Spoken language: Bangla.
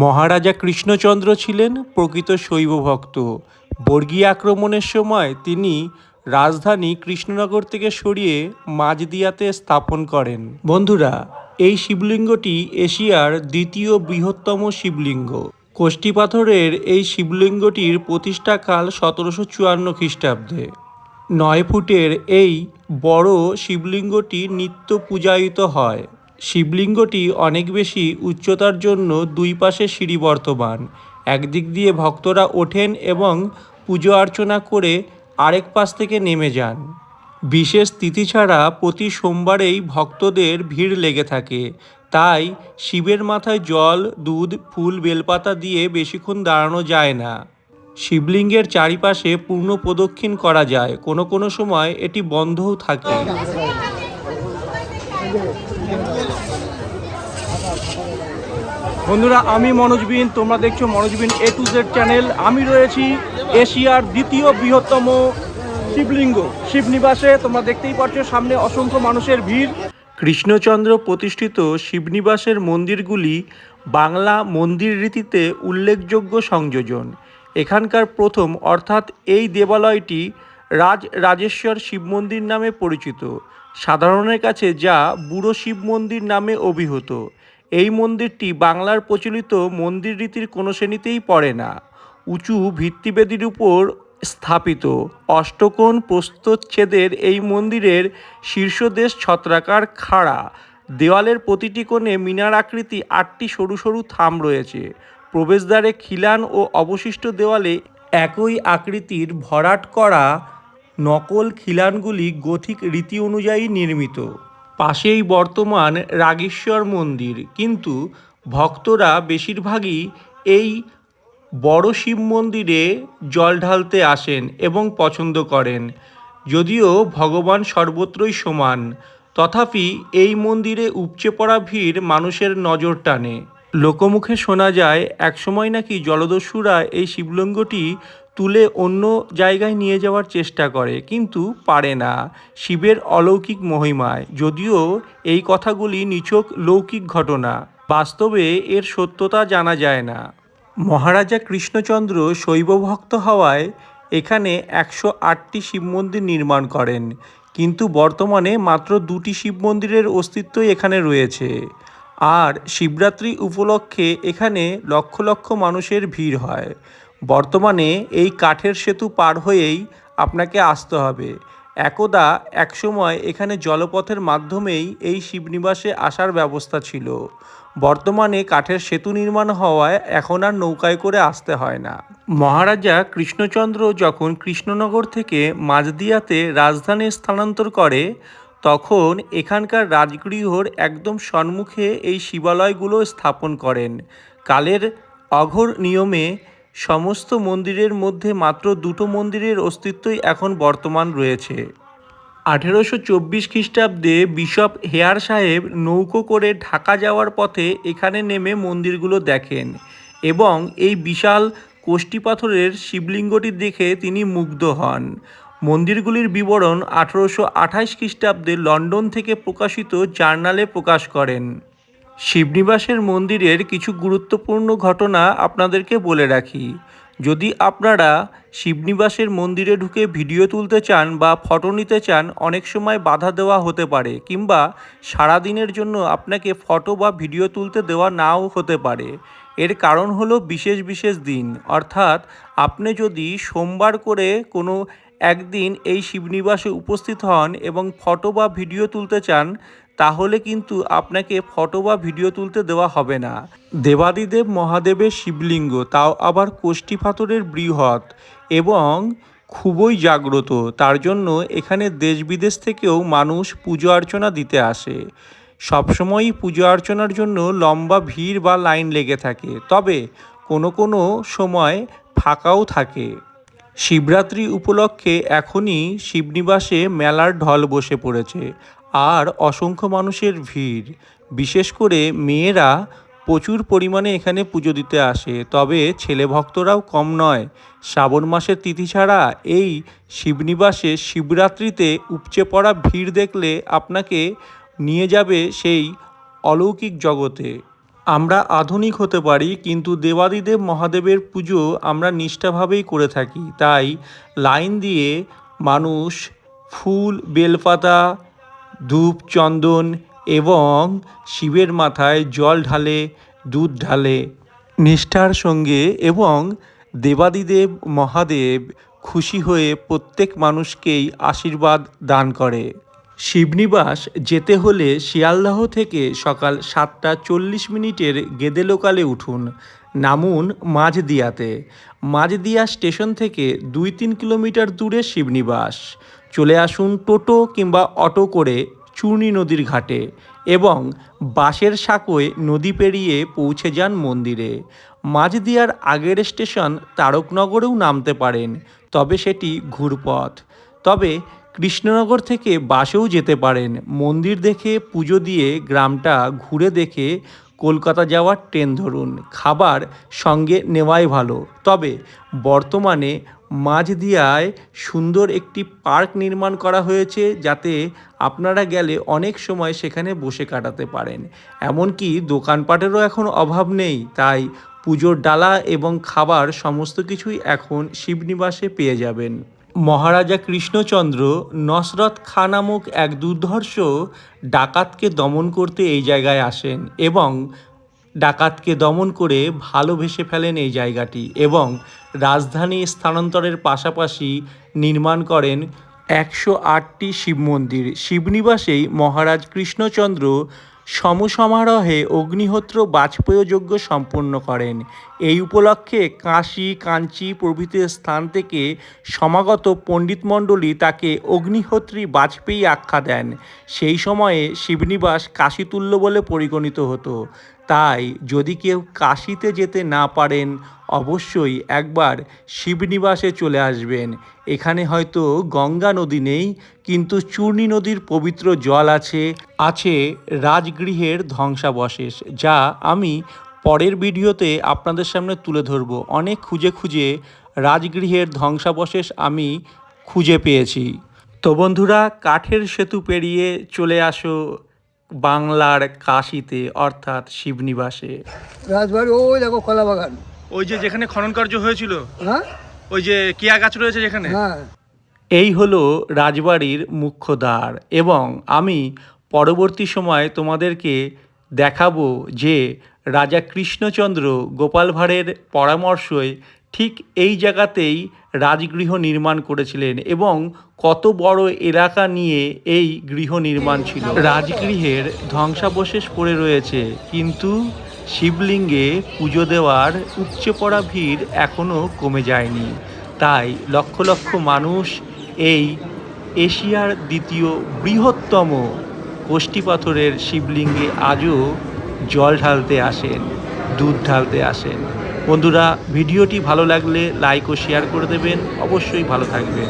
মহারাজা কৃষ্ণচন্দ্র ছিলেন প্রকৃত শৈব ভক্ত। বর্গী আক্রমণের সময় তিনি রাজধানী কৃষ্ণনগর থেকে সরিয়ে মাঝদিয়াতে স্থাপন করেন। বন্ধুরা, এই শিবলিঙ্গটি এশিয়ার দ্বিতীয় বৃহত্তম শিবলিঙ্গ। কোষ্ঠী পাথরের এই শিবলিঙ্গটির প্রতিষ্ঠাকাল 1754 খ্রিস্টাব্দে। 9 ফুটের এই বড় শিবলিঙ্গটি নিত্য পূজায়িত হয়। শিবলিঙ্গটি অনেক বেশি উচ্চতার জন্য দুই পাশে সিঁড়ি বর্তমান। একদিক দিয়ে ভক্তরা ওঠেন এবং পুজো অর্চনা করে আরেক পাশ থেকে নেমে যান। বিশেষ তিথি ছাড়া প্রতি সোমবারেই ভক্তদের ভিড় লেগে থাকে। তাই শিবের মাথায় জল, দুধ, ফুল, বেলপাতা দিয়ে বেশিক্ষণ দাঁড়ানো যায় না। শিবলিঙ্গের চারিপাশে পূর্ণ প্রদক্ষিণ করা যায়, কোনো কোনো সময় এটি বন্ধও থাকে। বন্ধুরা, আমি মনোজ বিন, তোমরা দেখছো মনোজ বিন A to Z চ্যানেল। আমি রয়েছি এশিয়ার দ্বিতীয় বৃহত্তম শিবলিঙ্গ শিবনিবাসে। তোমরা দেখতেই পাচ্ছ সামনে অসংখ্য মানুষের ভিড়। কৃষ্ণচন্দ্র প্রতিষ্ঠিত শিবনিবাসের মন্দিরগুলি বাংলা মন্দির রীতিতে উল্লেখযোগ্য সংযোজন। এখানকার প্রথম অর্থাৎ এই দেবালয়টি রাজরাজেশ্বর শিব মন্দির নামে পরিচিত, সাধারণের কাছে যা বুড়ো শিব মন্দির নামে অভিহিত। এই মন্দিরটি বাংলার প্রচলিত মন্দির রীতির কোনো শ্রেণীতেই পড়ে না। উঁচু ভিত্তিবেদির উপর স্থাপিত অষ্টকোণ প্রস্থচ্ছেদের এই মন্দিরের শীর্ষদেশ ছত্রাকার খাড়া। দেওয়ালের প্রতিটি কোণে মিনার আকৃতি 8টি সরু সরু থাম রয়েছে। প্রবেশদ্বারে খিলান ও অবশিষ্ট দেওয়ালে একই আকৃতির ভরাট করা নকল খিলানগুলি গথিক রীতি অনুযায়ী নির্মিত। পাশেই বর্তমান রাগেশ্বর মন্দির, কিন্তু ভক্তরা বেশিরভাগই এই বড় শিব মন্দিরে জল ঢালতে আসেন এবং পছন্দ করেন। যদিও ভগবান সর্বত্রই সমান, তথাপি এই মন্দিরে উপচে পড়া ভিড় মানুষের নজর টানে। লোকমুখে শোনা যায় একসময় নাকি জলদস্যুরা এই শিবলিঙ্গটি তুলে অন্য জায়গায় নিয়ে যাওয়ার চেষ্টা করে, কিন্তু পারে না শিবের অলৌকিক মহিমায়। যদিও এই কথাগুলি নিছক লৌকিক ঘটনা, বাস্তবে এর সত্যতা জানা যায় না। মহারাজা কৃষ্ণচন্দ্র শৈবভক্ত হওয়ায় এখানে 108টি শিব মন্দির নির্মাণ করেন, কিন্তু বর্তমানে মাত্র 2টি শিব মন্দিরের অস্তিত্বই এখানে রয়েছে। আর শিবরাত্রি উপলক্ষে এখানে লক্ষ লক্ষ মানুষের ভিড় হয়। বর্তমানে এই কাঠের সেতু পার হয়েই আপনাকে আসতে হবে। একদা একসময় এখানে জলপথের মাধ্যমেই এই শিবনিবাসে আসার ব্যবস্থা ছিল। বর্তমানে কাঠের সেতু নির্মাণ হওয়ায় এখন আর নৌকায় করে আসতে হয় না। মহারাজা কৃষ্ণচন্দ্র যখন কৃষ্ণনগর থেকে মাঝদিয়াতে রাজধানী স্থানান্তর করে, তখন এখানকার রাজগৃহর একদম সম্মুখে এই শিবালয়গুলো স্থাপন করেন। কালের অঘোর নিয়মে সমস্ত মন্দিরের মধ্যে মাত্র 2টো মন্দিরের অস্তিত্বই এখন বর্তমান রয়েছে। 1824 খ্রিস্টাব্দে বিশপ হেয়ার সাহেব নৌকো করে ঢাকা যাওয়ার পথে এখানে নেমে মন্দিরগুলো দেখেন এবং এই বিশাল কোষ্ঠী পাথরের শিবলিঙ্গটি দেখে তিনি মুগ্ধ হন। মন্দিরগুলির বিবরণ 1828 খ্রিস্টাব্দে লন্ডন থেকে প্রকাশিত জার্নালে প্রকাশ করেন। শিবনিবাসের মন্দিরের কিছু গুরুত্বপূর্ণ ঘটনা আপনাদেরকে বলে রাখি। যদি আপনারা শিবনিবাসের মন্দিরে ঢুকে ভিডিও তুলতে চান বা ফটো নিতে চান, অনেক সময় বাধা দেওয়া হতে পারে, কিংবা সারাদিনের জন্য আপনাকে ফটো বা ভিডিও তুলতে দেওয়া নাও হতে পারে। এর কারণ হলো বিশেষ বিশেষ দিন, অর্থাৎ আপনি যদি সোমবার করে কোনো একদিন এই শিবনিবাসে উপস্থিত হন এবং ফটো বা ভিডিও তুলতে চান, তাহলে কিন্তু আপনাকে ফটো বা ভিডিও তুলতে দেওয়া হবে না। দেবাদিদেব মহাদেবের শিবলিঙ্গ, তাও আবার কোষ্ঠী পাথরের বৃহৎ এবং খুবই জাগ্রত, তার জন্য এখানে দেশ বিদেশ থেকেও মানুষ পুজো অর্চনা দিতে আসে। সবসময়ই পুজো অর্চনার জন্য লম্বা ভিড় বা লাইন লেগে থাকে, তবে কোনো কোনো সময় ফাঁকাও থাকে। শিবরাত্রি উপলক্ষে এখনই শিবনিবাসে মেলার ঢল বসে পড়েছে আর অসংখ্য মানুষের ভিড়। বিশেষ করে মেয়েরা প্রচুর পরিমাণে এখানে পুজো দিতে আসে, তবে ছেলে ভক্তরাও কম নয়। শ্রাবণ মাসের তিথি ছাড়া এই শিবনিবাসে শিবরাত্রিতে উপচে পড়া ভিড় দেখলে আপনাকে নিয়ে যাবে সেই অলৌকিক জগতে। আমরা আধুনিক হতে পারি, কিন্তু দেবাদিদেব মহাদেবের পুজো আমরা নিষ্ঠাভাবেই করে থাকি। তাই লাইন দিয়ে মানুষ ফুল, বেলপাতা, ধূপ, চন্দন এবং শিবের মাথায় জল ঢালে, দুধ ঢালে নিষ্ঠার সঙ্গে, এবং দেবাদিদেব মহাদেব খুশি হয়ে প্রত্যেক মানুষকেই আশীর্বাদ দান করে। শিবনিবাস যেতে হলে শিয়ালদহ থেকে সকাল 7:40 গেদে লোকালে উঠুন, নামুন মাঝদিয়াতে। মাঝদিয়া স্টেশন থেকে 2-3 কিলোমিটার দূরে শিবনিবাস। চলে আসুন টোটো কিংবা অটো করে চূর্ণী নদীর ঘাটে এবং বাসের সাঁকোয় নদী পেরিয়ে পৌঁছে যান মন্দিরে। মাঝদিয়ার আগের স্টেশন তারকনগরেও নামতে পারেন, তবে সেটি ঘুরপথ। তবে কৃষ্ণনগর থেকে বাসেও যেতে পারেন। মন্দির দেখে পুজো দিয়ে গ্রামটা ঘুরে দেখে কলকাতা যাওয়ার ট্রেন ধরুন। খাবার সঙ্গে নেওয়াই ভালো। তবে বর্তমানে মাঝদিয়ায় সুন্দর একটি পার্ক নির্মাণ করা হয়েছে, যাতে আপনারা গেলে অনেক সময় সেখানে বসে কাটাতে পারেন। এমনকি দোকানপাটেরও এখন অভাব নেই, তাই পুজোর ডালা এবং খাবার সমস্ত কিছুই এখন শিবনিবাসে পেয়ে যাবেন। মহারাজা কৃষ্ণচন্দ্র নসরত খাঁ নামক এক দুর্ধর্ষ ডাকাতকে দমন করতে এই জায়গায় আসেন এবং ডাকাতকে দমন করে ভালোবেসে ফেলেন এই জায়গাটি, এবং রাজধানী স্থানান্তরের পাশাপাশি নির্মাণ করেন 108টি শিব মন্দির। শিবনিবাসেই মহারাজ কৃষ্ণচন্দ্র সমসমারোহে অগ্নিহোত্র বাজপেয় যজ্ঞ সম্পন্ন করেন। এই উপলক্ষে কাশী, কাঞ্চি প্রভৃতি স্থান থেকে সমাগত পণ্ডিতমণ্ডলী তাকে অগ্নিহোত্রী বাজপেয়ী আখ্যা দেন। সেই সময়ে শিবনিবাস কাশীতুল্য বলে পরিগণিত হতো। তাই যদি কেউ কাশীতে যেতে না পারেন, অবশ্যই একবার শিবনিবাসে চলে আসবেন। এখানে হয়তো গঙ্গা নদী নেই, কিন্তু চূর্ণী নদীর পবিত্র জল আছে। আছে রাজগৃহের ধ্বংসাবশেষ, যা আমি পরের ভিডিওতে আপনাদের সামনে তুলে ধরব। অনেক খুঁজে খুঁজে রাজগৃহের ধ্বংসাবশেষ আমি খুঁজে পেয়েছি। তো বন্ধুরা, কাঠের সেতু পেরিয়ে চলে আসো বাংলার কাশীতে, অর্থাৎ শিবনিবাসে। রাজবাড়ি ওই দেখো কলা বাগান। ওই যে যেখানে খনন কার্য হয়েছিল, হ্যাঁ ওই যে কিয়া গাছ রয়েছে যেখানে। হ্যাঁ এই হলো রাজবাড়ির মুখ্য দ্বার, এবং আমি পরবর্তী সময় তোমাদেরকে দেখাবো যে রাজা কৃষ্ণচন্দ্র গোপাল ভাঁড়ের পরামর্শে ঠিক এই জায়গাতেই রাজগৃহ নির্মাণ করেছিলেন, এবং কত বড় এলাকা নিয়ে এই গৃহ নির্মাণ ছিল। রাজগৃহের ধ্বংসাবশেষ পড়ে রয়েছে, কিন্তু শিবলিঙ্গে পুজো দেওয়ার উপচে পড়া ভিড় এখনও কমে যায়নি। তাই লক্ষ লক্ষ মানুষ এই এশিয়ার দ্বিতীয় বৃহত্তম কোষ্ঠী পাথরের শিবলিঙ্গে আজও জল ঢালতে আসেন, দুধ ঢালতে আসেন। বন্ধুরা, ভিডিওটি ভালো লাগলে লাইক ও শেয়ার করে দেবেন। অবশ্যই ভালো থাকবেন।